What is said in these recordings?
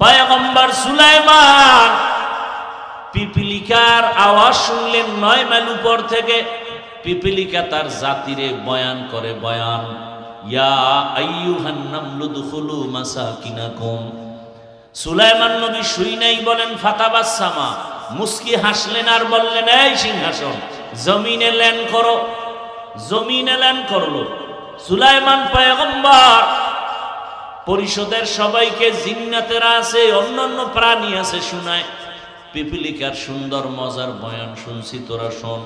পয়গম্বর সুলাইমান পিপিলিকার আওয়াজ শুনলেন 9 মাইল উপর থেকে। পিপিলিকা তার জাতিরে বয়ান করে, বয়ান, ইয়া আইয়ুহান নামলু দুখুলু মাসাকিনাকুম। সুলাইমান নবী শুই নাই বলেন ফাতাবাসসামা, মুস্কি হাসলেন আর বললেন, এই সিংহাসন জমিনে ল্যান্ড করো। জমিনে ল্যান্ড করলো। সুলাইমান পয়গম্বর পরিষদের সবাইকে, জিন্নাতেরা আছে, অন্যান্য প্রাণী আছে, শোনায় পিপিলিকার সুন্দর মজার বয়ান শুনছি, তোরা শোন।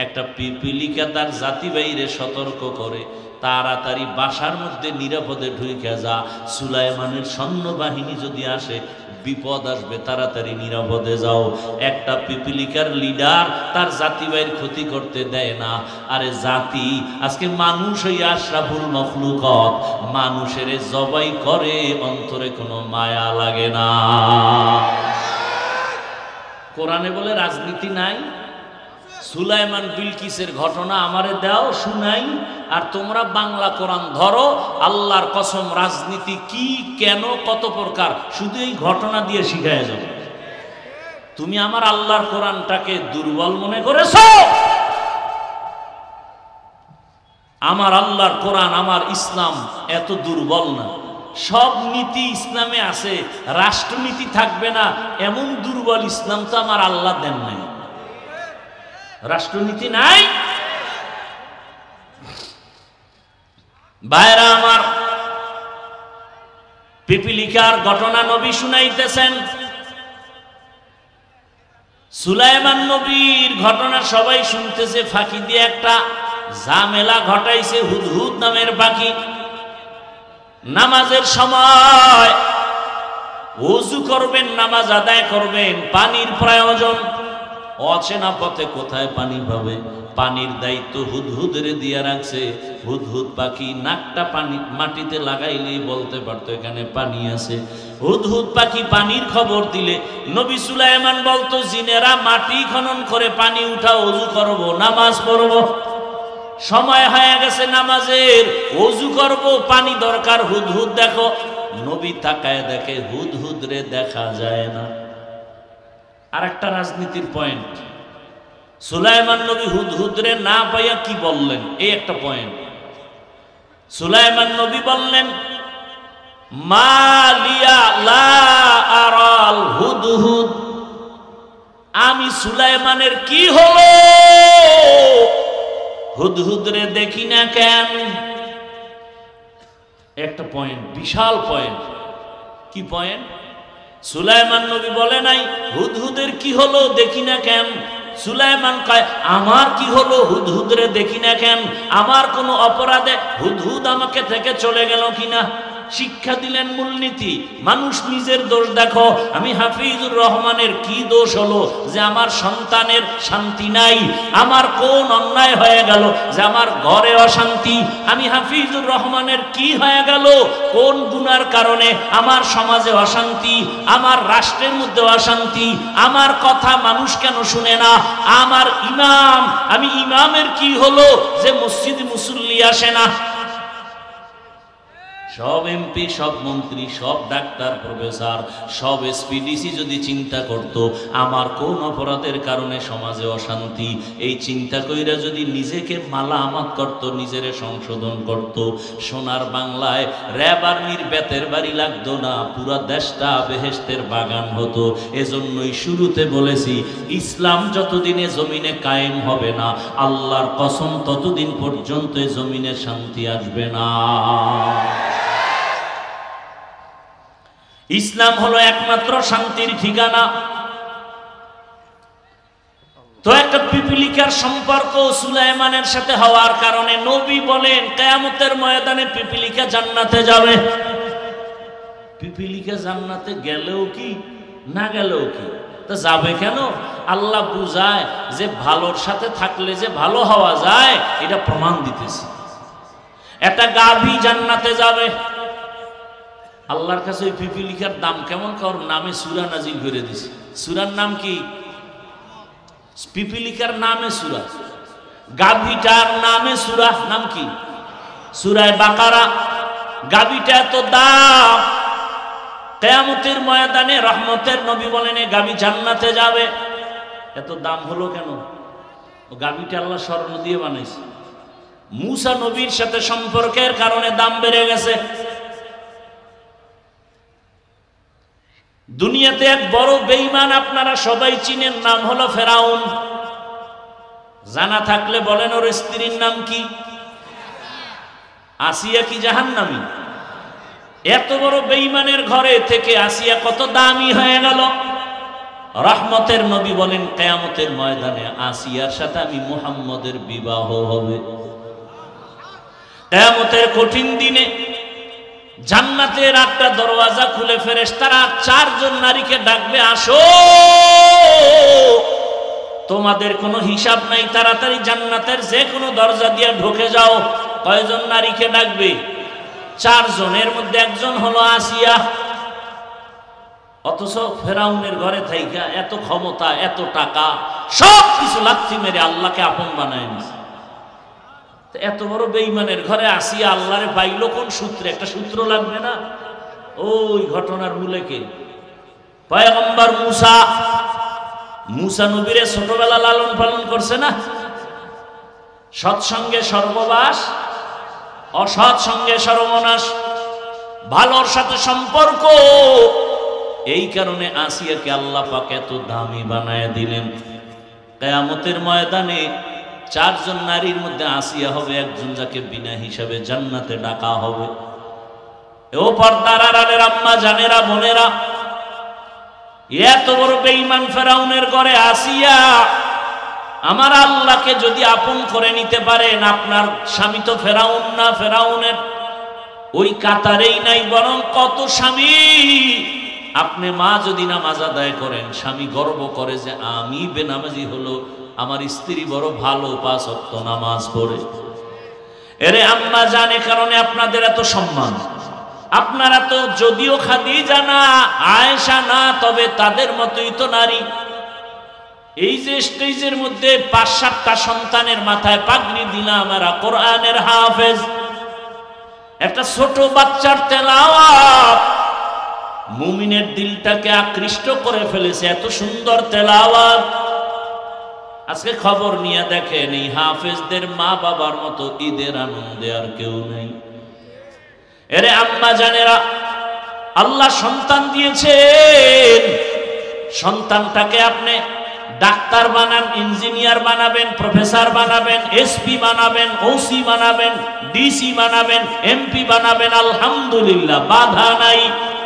একটা পিপিলিকা তার জাতি বাইরে সতর্ক করে, তাড়াতাড়ি বাসার মধ্যে নিরাপদে ঢুকে যা। সুলাইমানের সৈন্যবাহিনী যদি আসে বিপদ আসবে, তাড়াতাড়ি নিরাপদে যাও। একটা পিপিলিকার লিডার তার জাতি ভাইয়ের ক্ষতি করতে দেয় না। আরে জাতি আজকে মানুষ হইয়া আশরাফুল মখলুকত, মানুষের জবাই করে, অন্তরে কোনো মায়া লাগে না। কোরআনে বলে রাজনীতি নাই। সুলাইমান বিলকিসের ঘটনা আমারে দাও শুনাই, আর তোমরা বাংলা কোরআন ধরো। আল্লাহর কসম, রাজনীতি কি, কেন, কত প্রকার, শুধু এই ঘটনা দিয়ে শিখায় যাবে। তুমি আমার আল্লাহর কোরআনটাকে দুর্বল মনে করেছো? আমার আল্লাহর কোরআন, আমার ইসলাম এত দুর্বল না। সব নীতি ইসলামে আছে, রাষ্ট্রনীতি থাকবে না এমন দুর্বল ইসলাম তো আমার আল্লাহ দেন নাই। রাষ্ট্রনীতি নাই। ভাইরা আমার, পিপিলিকার ঘটনা নবী শুনাইতেছেন। সুলাইমান নবীর ঘটনা সবাই শুনতেছে, ফাঁকি দিয়ে একটা ঝামেলা ঘটাইছে হুদহুদ নামের পাখি। নামাজের সময় ওযু করবেন, নামাজ আদায় করবেন, পানির প্রয়োজন। অচেনা পথে কোথায় পানি পাবে? পানির দায়িত্ব হুদহুদরে দিয়ে রাখছে। হুদহুদ পাখি নাকটা পানি মাটিতে লাগাইলেই বলতে পারতো এখানে পানি আছে। হুদহুদ পাখি পানির খবর দিলে নবী সুলাইমান বলতো, জিনেরা মাটি খনন করে পানি উঠা, ওযু করব, নামাজ পড়ব। সময় হয়ে গেছে নামাজের, ওযু করব, পানি দরকার। হুদহুদ দেখো। নবী তাকায় দেখে হুদহুদ রে দেখা যায় না। আর একটা রাজনীতির পয়েন্ট, সুলাইমান নবী হুদহুদ রে না পাইয়া কি বললেন, এই একটা পয়েন্ট। সুলাইমান নবী বললেন, মালিয়া লা আরাল হুদহুদ, আমি সুলাইমানের কি হলো, হুদহুদ রে দেখি না কেন? একটা পয়েন্ট, বিশাল পয়েন্ট। কি পয়েন্ট? সুলাইমান নবী বলে নাই হুদহুদের কি হলো দেখি না কেন। সুলাইমান কয়, আমার কি হলো, হুদহুদ রে দেখি না কেন? আমার কোনো অপরাধে হুদহুদ আমাকে থেকে চলে গেল কিনা? শিক্ষা দিলেন মূলনীতি। মানুষ নিজের দোষ দেখো। আমি হাফিজুর রহমানের কি দোষ হলো যে আমার সন্তানের শান্তি নাই? আমার কোন অন্যায় হয়ে গেল যে আমার ঘরে অশান্তি? আমি হাফিজুর রহমানের কি হয়ে গেল, কোন গুনার কারণে আমার সমাজে অশান্তি, আমার রাষ্ট্রের মধ্যে অশান্তি? আমার কথা মানুষ কেন শুনে না? আমার ইমাম, আমি ইমামের কি হলো যে মসজিদে মুসল্লি আসে না? সব এমপি, সব মন্ত্রী, সব ডাক্তার, প্রফেসর, সব এসপিডিসি যদি চিন্তা করত আমার কোন অপরাধের কারণে সমাজে অশান্তি, এই চিন্তা কইরা যদি নিজেকে মালামাত করত, নিজেরে সংশোধন করত, সোনার বাংলায় র্যাব আর্মির বেতের বাড়ি লাগতো না, পুরা দেশটা বেহেশতের বাগান হতো। এজন্যই শুরুতে বলেছি, ইসলাম যতদিনে জমিনে কায়েম হবে না, আল্লাহর কসম ততদিন পর্যন্ত জমিনে শান্তি আসবে না। ইসলাম হলো একমাত্র শান্তির ঠিকানা। তো একটা পিপিলিকার সম্পর্ক সুলাইমানের সাথে হওয়ার কারণে নবী বলেন কিয়ামতের ময়দানে পিপিলিকা জান্নাতে যাবে। পিপিলিকা জান্নাতে গেলেও কি না গেলেও কি, তা যাবে কেন? আল্লাহ বুঝায় যে ভালোর সাথে থাকলে যে ভালো হওয়া যায়, এটা প্রমাণ দিতেছে। একটা গাভী জান্নাতে যাবে। আল্লাহর কাছে ওই পিপিলিকার দাম কেমন, কারোর নামে সূরা নাজিল করে দিছে। সূরার নাম কি? পিপিলিকার নামে সূরা, গাভীটার নামে সূরা। নাম কি? সূরা বাকারা। গাভীটা এত দাম, কিয়ামতের ময়দানে রহমতের নবী বলেন এ গাভী জান্নাতে যাবে। এত দাম হলো কেন? ও গাভীটা আল্লাহ স্বর্ণ দিয়ে বানাইছে। মুসা নবীর সাথে সম্পর্কের কারণে দাম বেড়ে গেছে। দুনিয়াতে এক বড় বেঈমান আপনারা সবাই চিনেন, নাম হলো ফেরাউন। জানা থাকলে বলেন ওর স্ত্রীর নাম কি? আসিয়া কি জাহান্নামী? এত বড় বেঈমানের ঘরে থেকে আসিয়া কত দামি হয়ে গেল। রহমতের নবী বলেন কিয়ামতের ময়দানে আসিয়ার সাথে আমি মুহাম্মদের বিবাহ হবে। কিয়ামতের কঠিন দিনে জান্নাতের একটা দরওয়াজা খুলে ফেরেশতারা 4 জন নারীকে ডাকবে, আসো, তোমাদের কোনো হিসাব নাই, তাড়াতাড়ি জান্নাতের যে কোনো দরজা দিয়ে ঢুকে যাও। কয়জন নারীকে ডাকবে? 4 জনের মধ্যে একজন হলো আসিয়া। অথচ ফেরাউনের ঘরে থাইকা এত ক্ষমতা, এত টাকা, সব কিছু লাথি মেরে আল্লাহকে আপন বানায় নিছে। এত বড় বেঈমানের ঘরে আসিয়া আল্লাহরে পাইলো কোন সূত্রে? একটা সূত্র লাগবে না? ওই ঘটনার মূলে কে? পয়গম্বর মুসা। মুসা নবীরে ছোটবেলা লালন পালন করছে না? সৎসঙ্গে সর্ববাস, অসৎ সঙ্গে সর্বনাশ। ভালোর সাথে সম্পর্ক, এই কারণে আসিয়াকে আল্লাহ পাক এত দামি বানায় দিলেন। কিয়ামতের ময়দানে 4 জন নারীর মধ্যে আসিয়া হবে একজন, যাকে বিনা হিসাবে জান্নাতে ডাকা হবে। ও পর্দার আড়ালের আম্মা জানেরা, বোনেরা, এত বড় বেঈমান ফেরাউনের ঘরে আসিয়া আমার আল্লাহকে যদি আপন করে নিতে পারেন, আপনার স্বামী তো ফেরাউন না, ফেরাউনের ওই কাতারেই নাই, বরং কত স্বামী। আপনি মা যদি নামাজ আদায় করেন, স্বামী গর্ব করে যে আমি বেনামাজি হলো, আমার স্ত্রী বড় ভালো 5 ওয়াক্ত নামাজ পড়ে। এরে আম্মা জানে কারণে আপনাদের এত সম্মান। আপনারা তো যদিও খাদিজা না, আয়েশা না, তবে তাদের মতোই তো নারী। এই যে স্টেজের মধ্যে 5-7টা সন্তানের মাথায় পাগড়ি দিলাম, এরা কোরআনের হাফেজ। একটা ছোট বাচ্চার তেলাওয়াত মুমিনের দিলটাকে আকৃষ্ট করে ফেলেছে, এত সুন্দর তেলাওয়াত। আজকে খবর নিয়ে দেখেন, এই হাফেজদের মা বাবার মতো ঈদের আনন্দে আর কেউ নেই। এরে আম্মা জানেরা, আল্লাহ সন্তান দিয়েছেন, সন্তানটাকে আপনি ডাক্তার বানান, ইঞ্জিনিয়ার বানাবেন, প্রফেসর বানাবেন, এসপি বানাবেন, ওসি বানাবেন, ডিসি বানাবেন, এমপি বানাবেন, আলহামদুলিল্লাহ, বাধা নাই।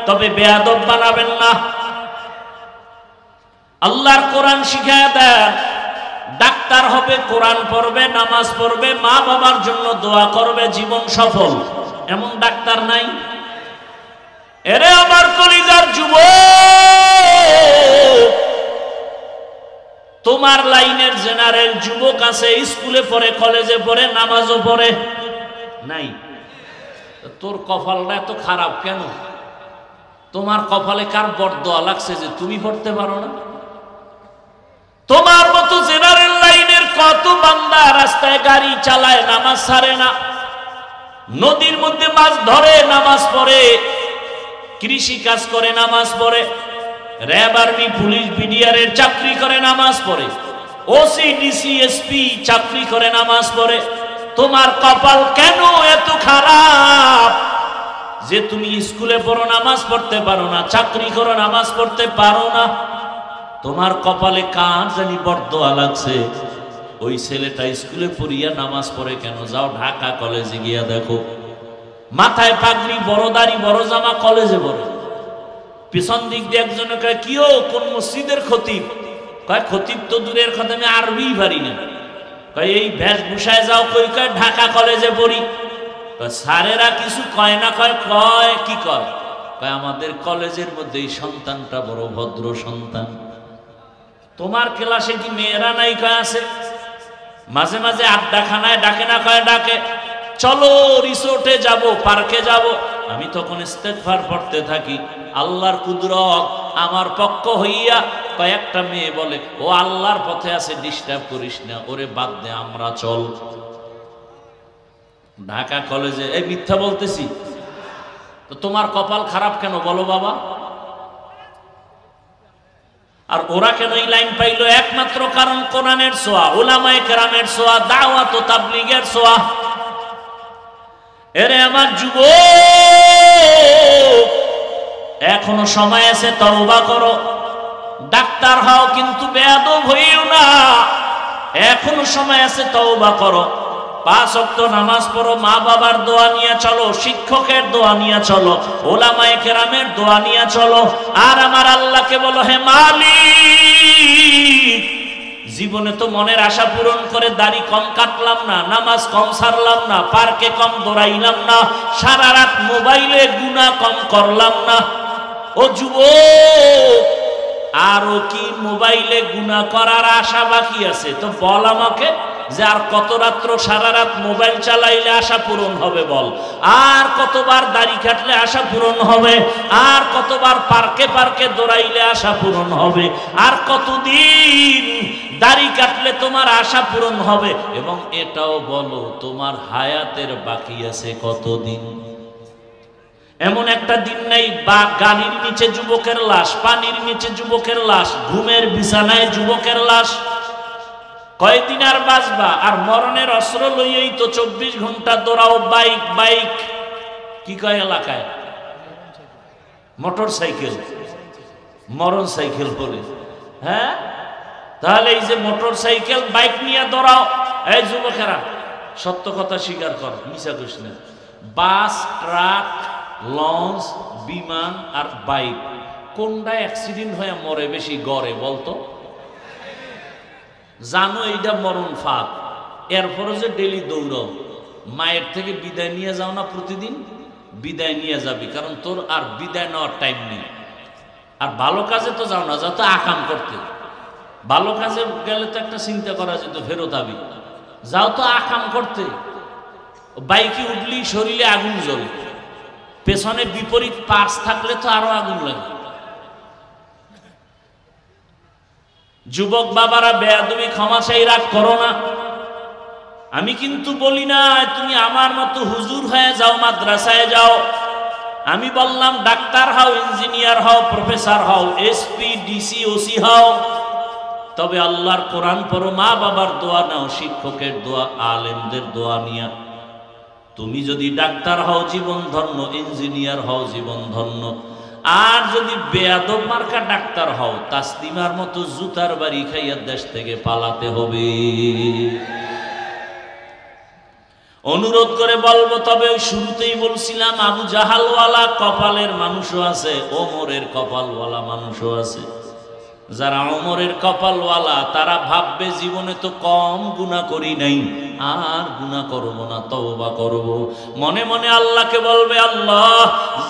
তবে বেয়াদব বানাবেন না। আল্লাহর কোরআন শিখায়া দেন, ডাক্তার হবে, কোরআন পড়বে, নামাজ পড়বে, মা বাবার জন্য দোয়া করবে, জীবন সফল। এমন ডাক্তার নাই? এরে আমার কলিজার যুবক, তোমার লাইনের জেনারেল যুবক আছে, স্কুলে পড়ে, কলেজে পড়ে, নামাজও পড়ে, নাই? তোর কপালটা এত খারাপ কেন? তোমার কপালে কার বরদোয়া লাগছে যে তুমি পড়তে পারো না? তোমার মতো জেনারেল লাইনের কত বান্দা রাস্তায় গাড়ি চালায়, নামাজ ছাড়ে না, নদীর মধ্যে মাছ ধরে, নামাজ পড়ে, কৃষি কাজ করে, নামাজ পড়ে, র্যাব, আর্মি, পুলিশ, বিডিআর এর চাকরি করে, নামাজ পড়ে, ওসি, ডিসি, এসপি চাকরি করে, নামাজ পড়ে। তোমার কপাল কেন এত খারাপ যে তুমি স্কুলে পড়ো, নামাজ পড়তে পারো না, চাকরি করো, নামাজ পড়তে পারো না? তোমার কপালে কার জানি বরদোয়া লাগছে। ওই ছেলেটা স্কুলে পড়িয়া নামাজ পড়ে কেন? যাও ঢাকা কলেজে গিয়া দেখো, মাথায় পাগড়ি, বড় দাড়ি, বড় জামা, কলেজে পড়ে। পিছন দিক দিয়ে একজন কয়, কিও কোন মসজিদের খতিব? কয় খতিব তো দূরের কথা, আমি আরবি পারি না। কয় এই বেশভূষায় যাও কই? কয় ঢাকা কলেজে পড়ি। স্যারেরা কিছু কয় না? কয় কয় কি কয়? কয় আমাদের কলেজের মধ্যে এই সন্তানটা বড় ভদ্র সন্তান। তোমার ক্লাসে কি মেয়েরা নাই? কয় আছে। মাঝে মাঝে আড্ডাখানায় ডাকে না? কয় ডাকে। চলো রিসোর্টে যাব, পার্কে যাব। আমি তখন ইস্তেগফার পড়তে থাকি, আল্লাহর কুদরত আমার পক্ষ হইয়া কয়েকটা মেয়ে বলে, ও আল্লাহর পথে আছে, ডিস্টার্ব করিস না, ওরে বাদ দে, আমরা চল। ঢাকা কলেজে। এই মিথ্যা বলতেছি তো? তোমার কপাল খারাপ কেন বলো বাবা? আর ওরা কেন এই লাইন পাইলো? একমাত্র কারণ কোরআনের ছোঁয়া, উলামায়ে কেরামের ছোঁয়া, দাওয়াত ও তাবলীগের ছোঁয়া। এরে আমার যুবক, এখনো সময় আছে, তওবা করো। ডাক্তার হও কিন্তু বেয়াদব হইও না, এখনো সময় আছে, তওবা করো। 5 ওয়াক্ত নামাজ পড়ো, মা বাবার দোয়া নিয়ে চলো, শিক্ষকের দোয়া নিয়ে চলো, উলামায়ে কেরামের দোয়া নিয়ে চলো। আর আমার আল্লাহকে বলো, হে মালিক, জীবনে তো মনের আশা পূরণ করে দাড়ি কম কাটলাম না, নামাজ কম ছাড়লাম না, পার্কে কম দৌড়াইলাম না, সারা রাত মোবাইলে গুনাহ কম করলাম না। ও যুবক, আরো কি মোবাইলে গুনাহ করার আশা বাকি আছে? তো বল আমাকে, যে আর কত রাত্র সারা রাত মোবাইল চালাইলে আশা পূরণ হবে বল? আর কতবার দাড়ি কাটলে আশা পূরণ হবে? আর কতবার পার্কে পার্কে দৌড়াইলে আশা পূরণ হবে? আর কতদিন দাড়ি কাটলে তোমার আশা পূরণ হবে? এবং এটাও বলো, তোমার হায়াতের বাকি আছে কতদিন? এমন একটা দিন নেই বা গাড়ির নিচে যুবকের লাশ, পানির নিচে যুবকের লাশ, ঘুমের বিছানায় যুবকের লাশ। কয়দিন আর বাঁচবা? আর মরণের অস্ত্র লইয়েই তো 24 ঘন্টা দৌড়াও। বাইক বাইক কি কয় এলাকায়? মোটর সাইকেল, মরণ সাইকেল বলে। হ্যাঁ, তাহলে এই যে মোটর সাইকেল বাইক নিয়ে দৌড়াও, এই যুবকেরা সত্য কথা স্বীকার কর, মিছা কইস না। বাস, ট্রাক, লঞ্চ, বিমান আর বাইক, কোনটা অ্যাক্সিডেন্ট হয়ে মরে বেশি গড়ে বলতো? জানো এইটা মরণ ফাঁদ, এরপরে যে ডেলি দৌড়াও, মায়ের থেকে বিদায় নিয়ে যাও না প্রতিদিন? বিদায় নিয়ে যাবি, কারণ তোর আর বিদায় নেওয়ার টাইম নেই। আর ভালো কাজে তো যাও না, যাও তো আকাম করতে। ভালো কাজে গেলে তো একটা চিন্তা করা যেত ফেরত আবি, যাও তো আকাম করতে। বাইকে উঠলেই শরীরে আগুন জ্বলে, পেছনে বিপরীত পার্স থাকলে তো আরো আগুন লাগে। যুবক বাবারা, বেয়াদবি ক্ষমা চাই, রাগ করো না। আমি কিন্তু বলি না তুমি আমার মতো হুজুর হয়ে যাও, মাদ্রাসায় যাও। আমি বললাম ডাক্তার হও, ইঞ্জিনিয়ার হও, প্রফেসর হও, এসপি, ডিসি, ওসি হও, তবে আল্লাহর কোরআন পড়ো, মা বাবার দোয়া নাও, শিক্ষকের দোয়া, আলেমদের দোয়া নিয়া। তুমি যদি ডাক্তার হও জীবন ধন্য, ইঞ্জিনিয়ার হও জীবন ধন্য। আর যদি বেয়াদব মার্কা ডাক্তার হও, তাসলিমার মতো জুতার বাড়ি খাইয়া দেশ থেকে পালাতে হবে। অনুরোধ করে বলবো, তবে ওই শুরুতেই বলছিলাম, আবু জাহালওয়ালা কপালের মানুষও আছে, ওমরের কপালওয়ালা মানুষও আছে। যারা ওমরের কপালওয়ালা, তারা ভাববে জীবনে তো কম গুনাহ করি নাই, আর গুনাহ করব না, তওবা করব। মনে মনে আল্লাহকে বলবে, আল্লাহ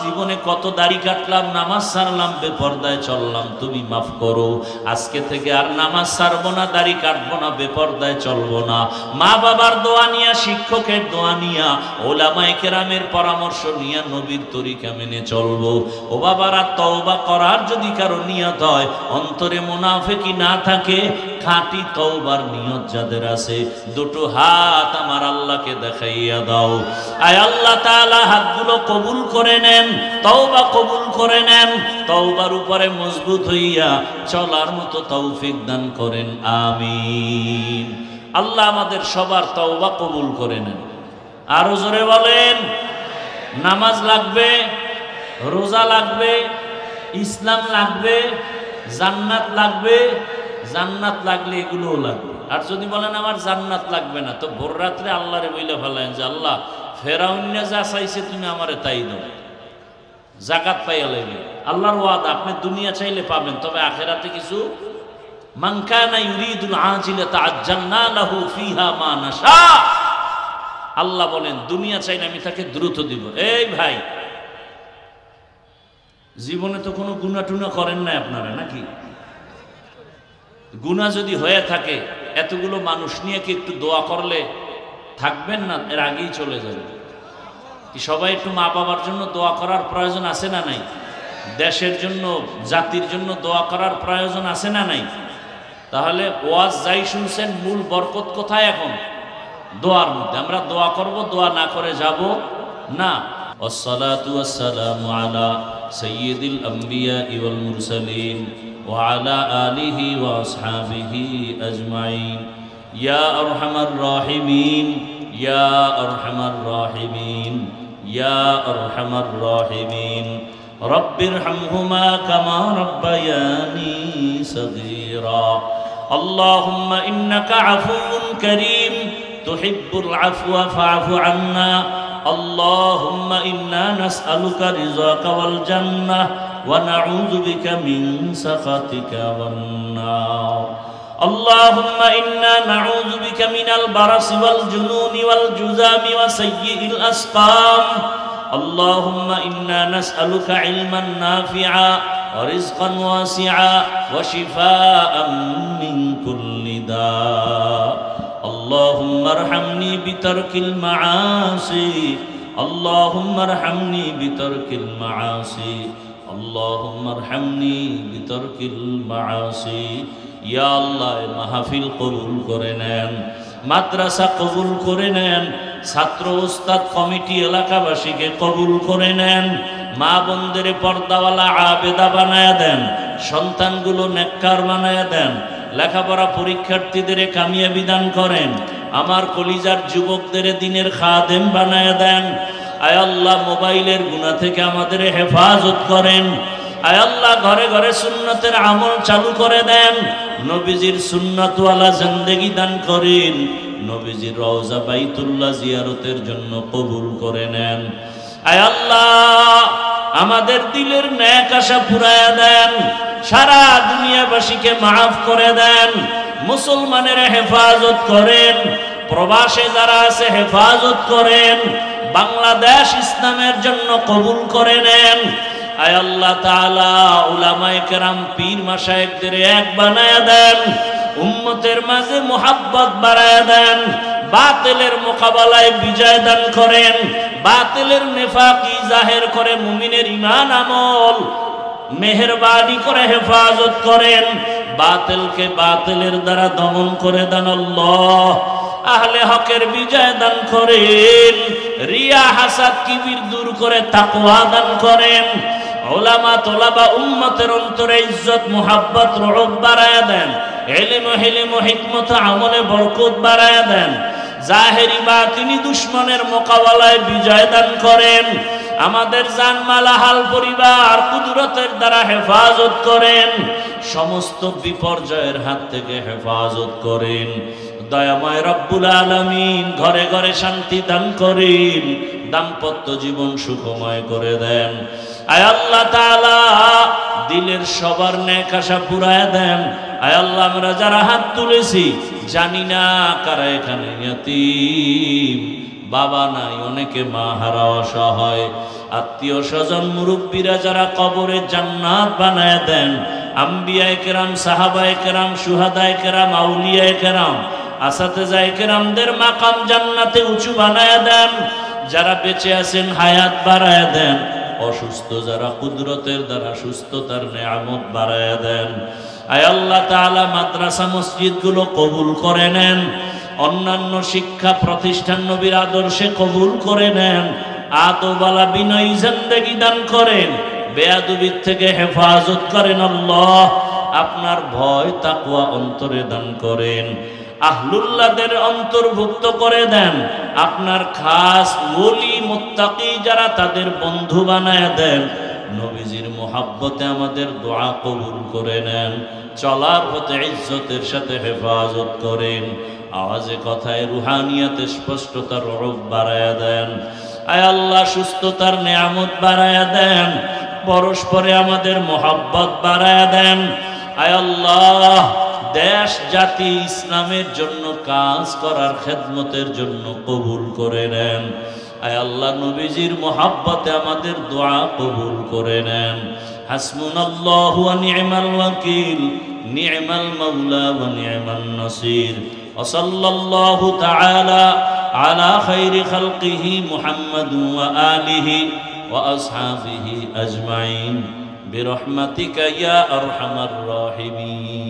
জীবনে কত দাড়ি কাটলাম, নামাজ ছাড়লাম, বেপরদায় চললাম, তুমি মাফ করো। আজকে থেকে আর নামাজ ছাড়বো না, দাড়ি কাটবো না, বেপরদায় চলবো না। মা বাবার দোয়া নিয়া, শিক্ষকের দোয়া নিয়া, ওলামায়ে কেরামের পরামর্শ নিয়া, নবীর তরিকা মেনে চলবো। ও বাবারা, তওবা করার যদি কারো নিয়ত হয়, অন্তরে মুনাফিকি না থাকে, খাঁটি তওবার নিয়ত যাদের আছে, দুটো হাত আমার আল্লাহকে দেখাইয়া দাও। আয় আল্লাহ তাআলা, হাতগুলো কবুল করে নেন, তওবা কবুল করে নেন, তওবার উপরে মজবুত হইয়া চলার মতো তৌফিক দান করেন, আমিন। আল্লাহ আমাদের সবার তওবা কবুল করে নেন। আরো জোরে বলেন। নামাজ লাগবে, রোজা লাগবে, ইসলাম লাগবে, জান্নাত লাগবে। জান্নাত লাগলে এগুলোও লাগবে। আর যদি বলেন আমার জান্নাত লাগবে না, তো ভোর রাত্রে আল্লাহরে বইলে ফেলেন যে আল্লাহ ফেরাউন্না যা চাইছে তুমি আমারে তাই দাও, জাকাত পাইয়া লাগবে। আল্লাহর ওয়াদা, আপনি দুনিয়া চাইলে পাবেন, তবে আখিরাতে কিছু। মান কানা ইউরিদুল আজিলাতা আজ্জালনা লাহু ফিহা মা নাশা। আল্লাহ বলেন দুনিয়া চাইলে আমি তাকে দ্রুত দিব। এই ভাই, জীবনে তো কোনো গুনাহ টুনা করেন না আপনারা নাকি? গুনাহ যদি হয়ে থাকে, এতগুলো মানুষ নিয়ে কি একটু দোয়া করলে থাকবেন না? এর আগেই চলে যাবেন। কি সবাই একটু মা বাবার জন্য দোয়া করার প্রয়োজন আছে না নাই? দেশের জন্য, জাতির জন্য দোয়া করার প্রয়োজন আছে না নাই? তাহলে ওয়াজ যাই শুনছেন, মূল বরকত কোথায়? এখন দোয়ার মধ্যে। আমরা দোয়া করব, দোয়া না করে যাব না। والصلاة والسلام على سيد الأنبياء والمرسلين وعلى آله وأصحابه أجمعين يا أرحم الراحمين يا أرحم الراحمين يا أرحم الراحمين رب ارحمهما كما ربياني صغيرا اللهم إنك عفو كريم تحب العفو فاعف عنا اللهم إنا نسألك رضاك والجنة ونعوذ بك من سخطك والنار اللهم إنا نعوذ بك من البرص والجنون والجذام وسيء الأسقام اللهم إنا نسألك علما نافعا ورزقا واسعا وشفاء من كل داء اللهم ارحمني بترك المعاصي اللهم ارحمني بترك المعاصي اللهم ارحمني بترك المعاصي يا الله মাহফিল কবুল করে নেন মাদ্রাসা কবুল করে নেন ছাত্র উস্তাদ কমিটি এলাকাবাসীকে কবুল করে নেন মা বোনদের পর্দাওয়ালা আবেদা বানায়া দেন সন্তানগুলো নেককার বানায়া দেন লেখাপড়া পরীক্ষার্থীদের কামিয়াবি দান করেন আমার কলিজার যুবকদের দ্বীনের খাদেম বানায়া দেন আয় আল্লাহ মোবাইলের গুনাহ থেকে আমাদের হেফাজত করেন আয় আল্লাহ ঘরে ঘরে সুন্নতের আমল চালু করে দেন নবীজির সুন্নাতওয়ালা জিন্দেগি দান করেন নবীজির রওজা বাইতুল্লাহ জিয়ারতের জন্য কবুল করে নেন আয় আল্লাহ আমাদের দিলের নেক আশা পুরায়া দেন সারা দুনিয়াবাসীকে মাফ করে দেন মুসলমানের হেফাজত করেন প্রবাসে যারা আছে হেফাজত করেন বাংলাদেশ ইসলামের জন্য কবুল করে নেন আয় আল্লাহ তাআলা উলামায়ে কেরাম পীর মাশায়েখদের এক বানায়া দেন উম্মতের মাঝে মুহাব্বত বাড়ায়া দেন বাতিলের মোকাবেলায় বিজয় দান করেন বাতিলের নেফাকি জাহের করে মুমিনের ঈমান আমল মেহেরবানি করে হেফাজত করেন বাতিলকে বাতিলের দ্বারা দমন করে দেন আল্লাহ আহলে হকের বিজয় দান করেন রিয়া হাসাদ কিবির দূর করে তাকওয়া দান করেন উলামা তোলাবা উম্মতের অন্তরে ইজ্জত মুহাব্বত রুহ বাড়ায়া দেন ইলম হিলম হিকমত আমলে বরকত বাড়ায়া দেন জাহেরি বাতিনি দুশমনের মোকাবেলায় বিজয় দান করেন আমাদের জানমাল আহাল পরিবার কুদরতের দ্বারা হেফাজত করেন সমস্ত বিপর্যয়ের হাত থেকে হেফাজত করেন দয়াময় রব্বুল আলামিন ঘরে ঘরে শান্তি দান করেন দাম্পত্য জীবন সুখময় করে দেন আয় আল্লাহ তাআলা দিলের সবার নেক আশা পুরায়া দেন আয় আল্লাহ আমরা যারা হাত তুলেছি জানি না কারা এখানে ইয়াতীম বাবা নাই অনেকে মা হারা অসহায় আত্মীয় স্বজন মুরব্বীরা যারা কবরে জান্নাত বানায়া দেন আম্বিয়ায়ে কেরাম সাহাবায়ে কেরাম শুহাদায়ে কেরাম আউলিয়ায়ে কেরাম আসাতেজায়ে কেরামদের মাকাম জান্নাতে উঁচু বানায়া দেন যারা বেঁচে আছেন হায়াত বাড়ায়া দেন অসুস্থ যারা কুদরতের দ্বারা সুস্থতার নেয়ামত বাড়ায়া দেন আয় আল্লাহ তাআলা মাদ্রাসা মসজিদগুলো কবুল করে নেন অন্যান্য শিক্ষা প্রতিষ্ঠান নবীর আদর্শে কবুল করে নেন আদবালা বিনয়ী জিন্দেগি দান করেন বেয়াদবির থেকে হেফাজত করেন আল্লাহ আপনার ভয় তাকওয়া অন্তরে দান করেন আহলুল্লাহদের অন্তর্ভুক্ত করে দেন আপনার খাস ওলি মুত্তাকি যারা তাদের বন্ধু বানায়া দেন নবীজির মোহাব্বতে আমাদের দোয়া কবুল করে নেন চলার পথে ইজ্জতের সাথে হেফাজত করেন আওয়াজে কথায় রুহানিয়াতে স্পষ্টতার রূপ বাড়ায়া দেন আয় আল্লাহ সুস্থতার নেয়ামত বাড়ায়া দেন পরস্পরে আমাদের মোহাব্বত বাড়ায়া দেন আয় আল্লাহ দেশ জাতি ইসলামের জন্য কাজ করার খেদমতের জন্য কবুল করে নেন আয় আল্লাহ নবীজির মোহাব্বতে আমাদের দোয়া কবুল করে নেন হাসবুনাল্লাহু ওয়া নি'মাল ওয়াকিল নি'মাল মাওলা ওয়া নি'মান নাসির ওয়া সাল্লাল্লাহু তাআলা আলা খাইরি খালকিহি মুহাম্মাদ ওয়া আলিহি ওয়া আসহাবিহি আজমাইন বিরহমাতিকা ইয়া আরহামার রাহিমিন।